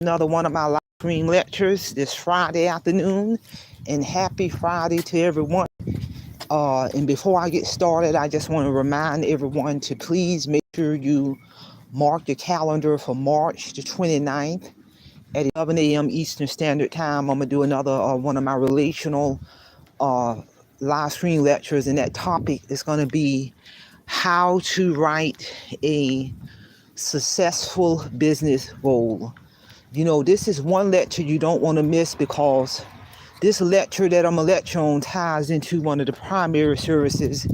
Another one of my live stream lectures this Friday afternoon, and happy Friday to everyone. And before I get started, I just want to remind everyone to please make sure you mark your calendar for March the 29th at 11 a.m. Eastern Standard Time. I'm going to do another one of my relational live stream lectures, and that topic is going to be how to write a successful business goal. You know, this is one lecture you don't want to miss, because this lecture that I'm going to lecture on ties into one of the primary services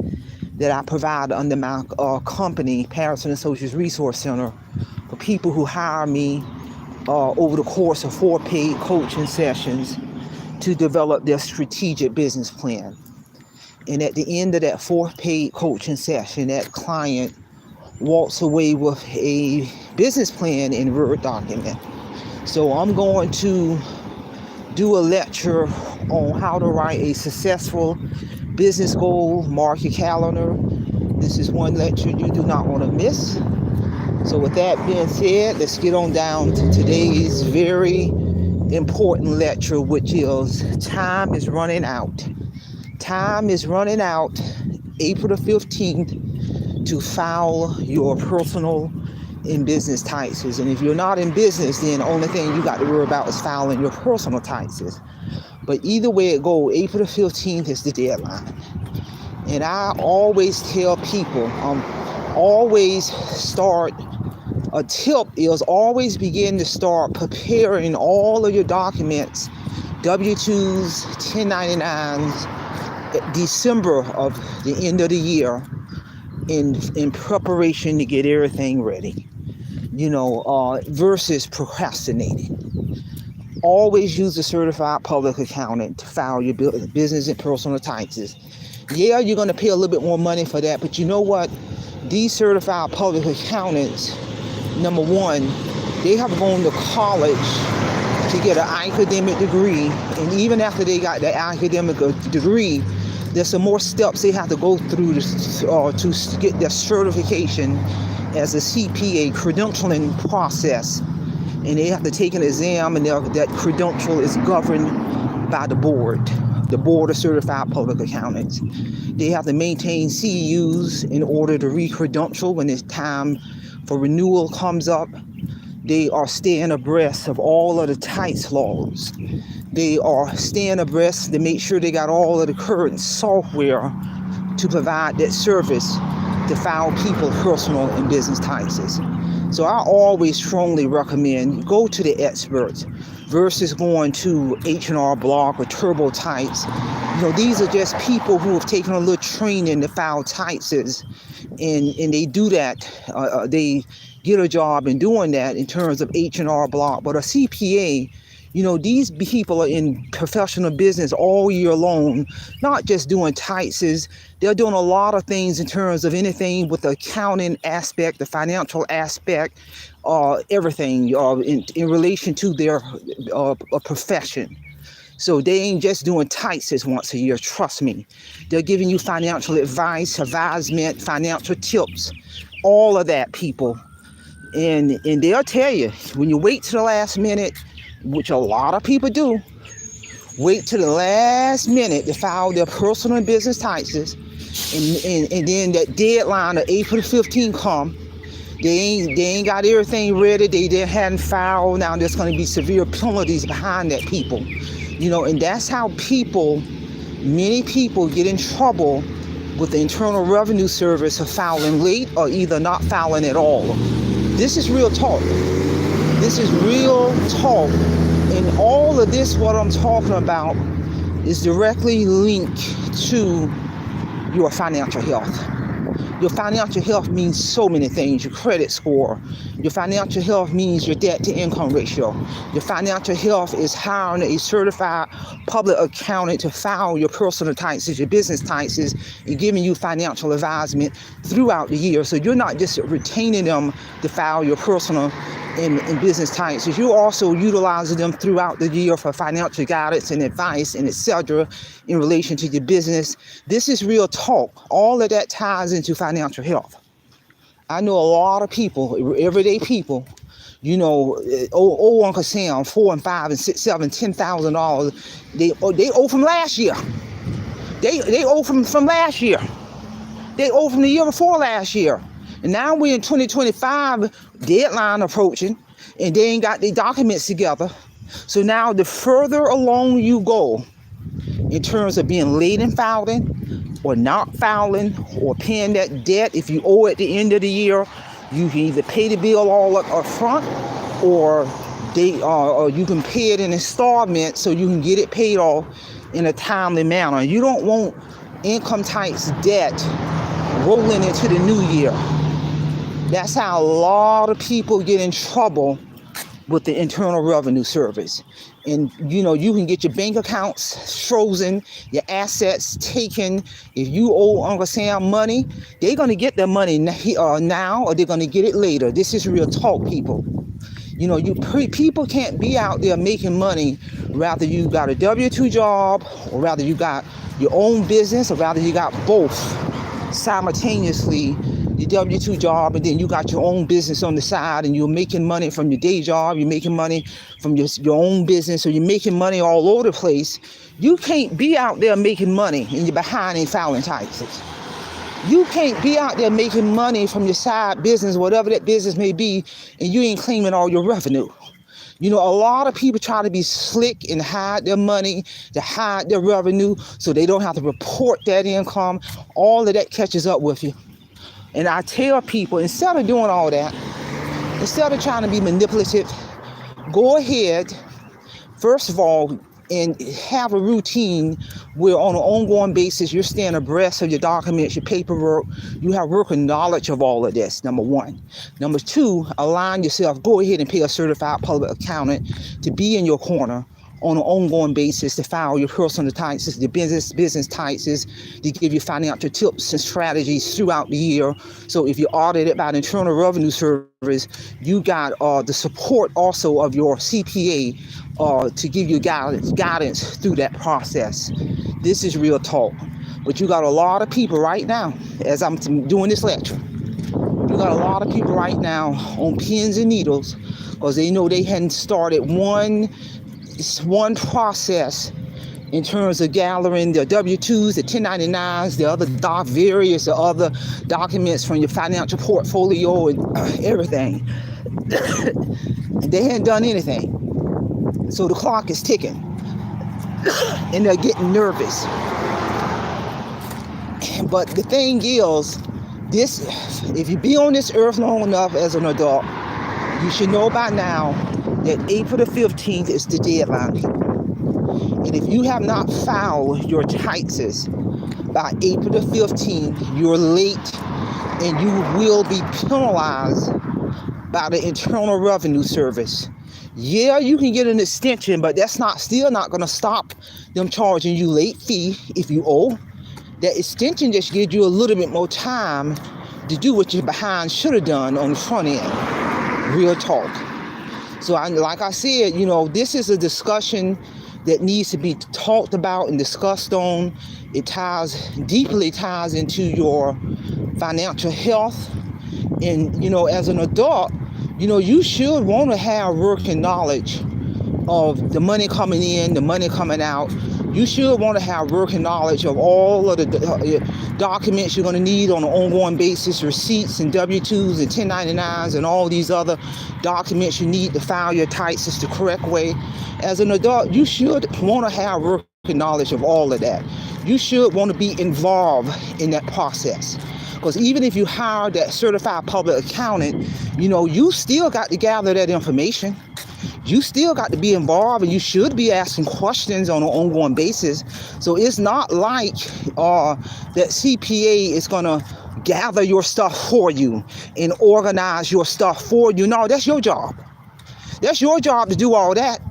that I provide under my company, Patterson Associates Resource Center, for people who hire me over the course of 4 paid coaching sessions to develop their strategic business plan. And at the end of that 4th paid coaching session, that client walks away with a business plan in Word document. So I'm going to do a lecture on how to write a successful business goal. Mark your calendar. This is one lecture you do not want to miss. So with that being said, let's get on down to today's very important lecture, which is time is running out. Time is running out April the 15th to file your personal and business taxes. And if you're not in business, then the only thing you got to worry about is filing your personal taxes. But either way it goes, April the 15th is the deadline. And I always tell people, a tip is always begin to start preparing all of your documents, W-2s, 1099s, December of the end of the year, in preparation to get everything ready, versus procrastinating. Always use a certified public accountant to file your business and personal taxes. Yeah, you're going to pay a little bit more money for that, but you know what? These certified public accountants, number one, they have gone to college to get an academic degree, and even after they got the academic degree, there's some more steps they have to go through to get their certification as a CPA credentialing process. And they have to take an exam, and that credential is governed by the Board of Certified Public Accountants. They have to maintain CEUs in order to re-credential when it's time for renewal comes up. They are staying abreast of all of the tax laws. They are staying abreast to make sure they got all of the current software to provide that service to file people personal and business taxes. So I always strongly recommend go to the experts versus going to H&R Block or TurboTax. These are just people who have taken a little training to file taxes, and they do that. They get a job in doing that in terms of H&R Block. But a CPA, these people are in professional business all year long, not just doing taxes. They're doing a lot of things in terms of anything with the accounting aspect, the financial aspect, everything in relation to their profession. So they ain't just doing taxes once a year, trust me. They're giving you financial advice, advisement, financial tips, all of that, people. And they'll tell you, when you wait to the last minute, which a lot of people do, wait to the last minute to file their personal and business taxes, and then that deadline of April 15 come, they ain't got everything ready, they hadn't filed. Now there's going to be severe penalties behind that, people. And that's how many people get in trouble with the Internal Revenue Service for filing late or either not filing at all. This is real talk. This is real talk. And all of this, what I'm talking about, is directly linked to your financial health. Your financial health means so many things. Your credit score. Your financial health means your debt to income ratio. Your financial health is hiring a certified public accountant to file your personal taxes, your business taxes, and giving you financial advisement throughout the year. So you're not just retaining them to file your personal and business taxes. You're also utilizing them throughout the year for financial guidance and advice and etc. in relation to your business. This is real talk. All of that ties into financial health. I know a lot of people, everyday people, old Uncle Sam, $4 and $5 and $6, $7, $10,000. They owe from last year. They owe from last year. They owe from the year before last year. And now we're in 2025, deadline approaching, and they ain't got their documents together. So now the further along you go in terms of being late in filing or not filing or paying that debt, if you owe at the end of the year, you can either pay the bill all up front, or you can pay it in installments so you can get it paid off in a timely manner. You don't want income tax debt rolling into the new year. That's how a lot of people get in trouble with the Internal Revenue Service. And you can get your bank accounts frozen, your assets taken. If you owe Uncle Sam money, they're going to get their money now, or they're going to get it later. This is real talk, people. People can't be out there making money, rather you got a W-2 job, or rather you got your own business, or rather you got both simultaneously. Your W-2 job, and then you got your own business on the side, and you're making money from your day job, you're making money from your own business, so you're making money all over the place. You can't be out there making money and you're behind in filing taxes. You can't be out there making money from your side business, whatever that business may be, and you ain't claiming all your revenue. A lot of people try to be slick and hide their money, to hide their revenue, so they don't have to report that income. All of that catches up with you. And I tell people, instead of doing all that, instead of trying to be manipulative, go ahead, first of all, and have a routine where on an ongoing basis, you're staying abreast of your documents, your paperwork, you have working knowledge of all of this, number one. Number two, align yourself, go ahead and pay a certified public accountant to be in your corner on an ongoing basis, to file your personal taxes, the business taxes, to give you financial tips and strategies throughout the year. So if you're audited by the Internal Revenue Service, you got the support also of your CPA to give you guidance through that process. This is real talk. But you got a lot of people right now, as I'm doing this lecture, you got a lot of people right now on pins and needles, because they know they hadn't started one process in terms of gathering the W-2s, the 1099s, the other documents from your financial portfolio and everything. They hadn't done anything. So the clock is ticking and they're getting nervous. But the thing is, if you be on this earth long enough as an adult, you should know by now that April the 15th is the deadline. And if you have not filed your taxes by April the 15th, you're late, and you will be penalized by the Internal Revenue Service. Yeah, you can get an extension, but that's still not going to stop them charging you late fee if you owe. That extension just gives you a little bit more time to do what you're behind should have done on the front end. Real talk. So like I said, this is a discussion that needs to be talked about and discussed on. It deeply ties into your financial health. And, as an adult, you should want to have working knowledge of the money coming in, the money coming out. You should want to have working knowledge of all of the documents you're going to need on an ongoing basis, receipts and W-2s and 1099s and all these other documents you need to file your taxes the correct way. As an adult, you should want to have working knowledge of all of that. You should want to be involved in that process. Because even if you hire that certified public accountant, you still got to gather that information. You still got to be involved, and you should be asking questions on an ongoing basis. So it's not like that CPA is going to gather your stuff for you and organize your stuff for you. No, that's your job. That's your job to do all that.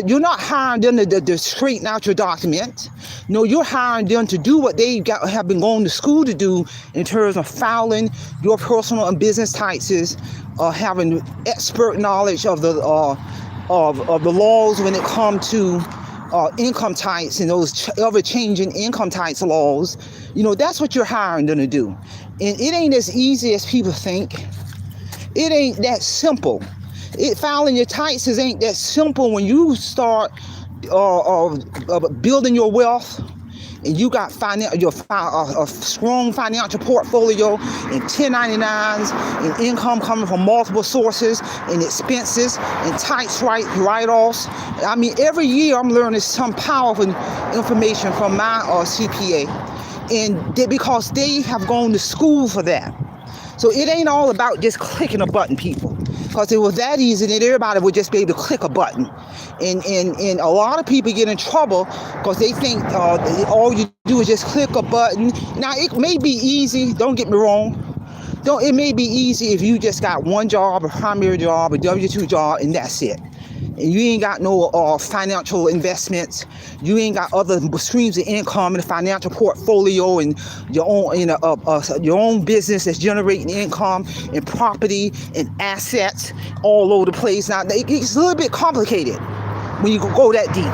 You're not hiring them to straighten out your documents. No, you're hiring them to do what they have been going to school to do in terms of filing your personal and business taxes, having expert knowledge of the laws when it comes to income tax and those ever-changing income tax laws. That's what you're hiring them to do. And it ain't as easy as people think. It ain't that simple. Filing your taxes ain't that simple when you start building your wealth. And you got a strong financial portfolio and 1099s and income coming from multiple sources and expenses and tax write-offs. I mean, every year I'm learning some powerful information from my CPA, and because they have gone to school for that. So it ain't all about just clicking a button, people. Because if it was that easy, then everybody would just be able to click a button. And a lot of people get in trouble because they think all you do is just click a button. Now, it may be easy, don't get me wrong. It may be easy if you just got one job, a primary job, a W-2 job, and that's it. And you ain't got no financial investments. You ain't got other streams of income in the financial portfolio and your own business that's generating income and property and assets all over the place. Now, it's a little bit complicated when you go that deep,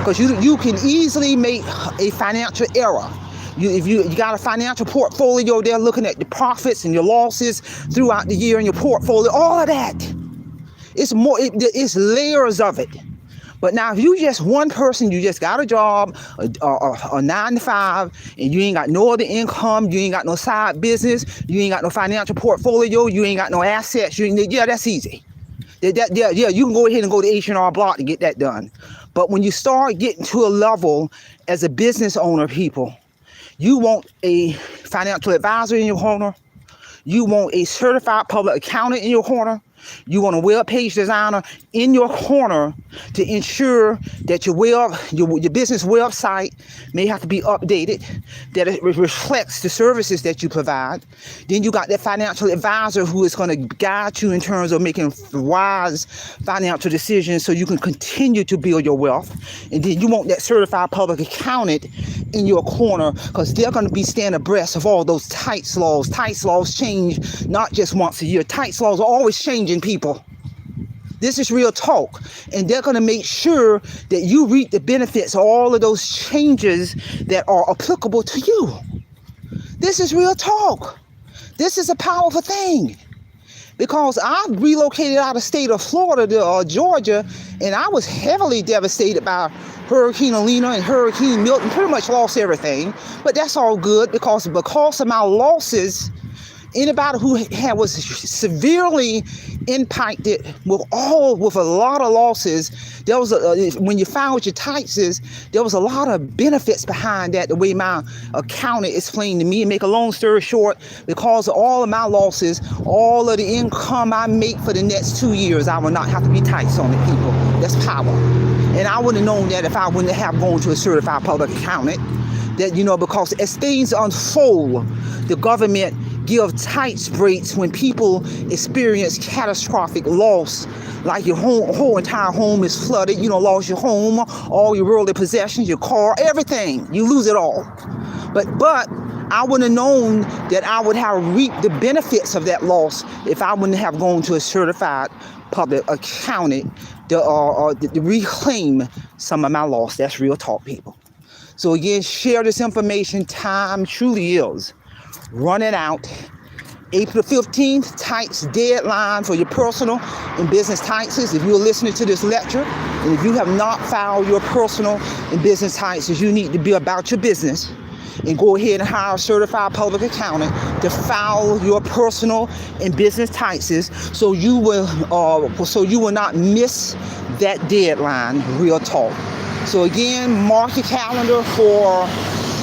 because you can easily make a financial error. If you got a financial portfolio, they're looking at the profits and your losses throughout the year in your portfolio, all of that. It's layers of it. But now if you just one person, you just got a job, a 9 to 5, and you ain't got no other income, you ain't got no side business, you ain't got no financial portfolio, you ain't got no assets, that's easy. You can go ahead and go to H&R Block to get that done. But when you start getting to a level as a business owner, people, you want a financial advisor in your corner. You want a certified public accountant in your corner. You want a web page designer in your corner to ensure that your business website may have to be updated, that it reflects the services that you provide. Then you got that financial advisor who is going to guide you in terms of making wise financial decisions so you can continue to build your wealth. And then you want that certified public accountant in your corner, because they're going to be staying abreast of all those tax laws. Tax laws change not just once a year. Tax laws are always changing, people. This is real talk. And they're going to make sure that you reap the benefits of all of those changes that are applicable to you. This is real talk. This is a powerful thing. Because I relocated out of state of Florida to Georgia, and I was heavily devastated by Hurricane Alina and Hurricane Milton. Pretty much lost everything, but that's all good because of my losses. Anybody who was severely impacted with a lot of losses, there was when you filed your taxes, there was a lot of benefits behind that. The way my accountant explained to me, and make a long story short, because of all of my losses, all of the income I make for the next 2 years, I will not have to be taxed on it, people. That's power. And I would have known that if I wouldn't have gone to a certified public accountant. That, because as things unfold, the government give tax breaks when people experience catastrophic loss, like your whole entire home is flooded, lost your home, all your worldly possessions, your car, everything, you lose it all. But I would have known that I would have reaped the benefits of that loss if I wouldn't have gone to a certified public accountant to reclaim some of my loss. That's real talk, people. So again, share this information. Time truly is running out. April 15th, tax deadline for your personal and business taxes. If you're listening to this lecture, and if you have not filed your personal and business taxes, you need to be about your business and go ahead and hire a certified public accountant to file your personal and business taxes, so you will not miss that deadline. Real talk. So again, mark your calendar for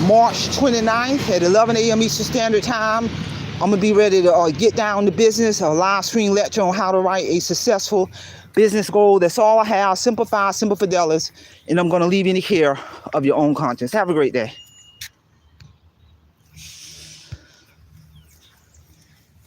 March 29th at 11 a.m. Eastern Standard Time. I'm going to be ready to get down to business, a live stream lecture on how to write a successful business goal. That's all I have. Simple fidelis. And I'm going to leave you in the care of your own conscience. Have a great day.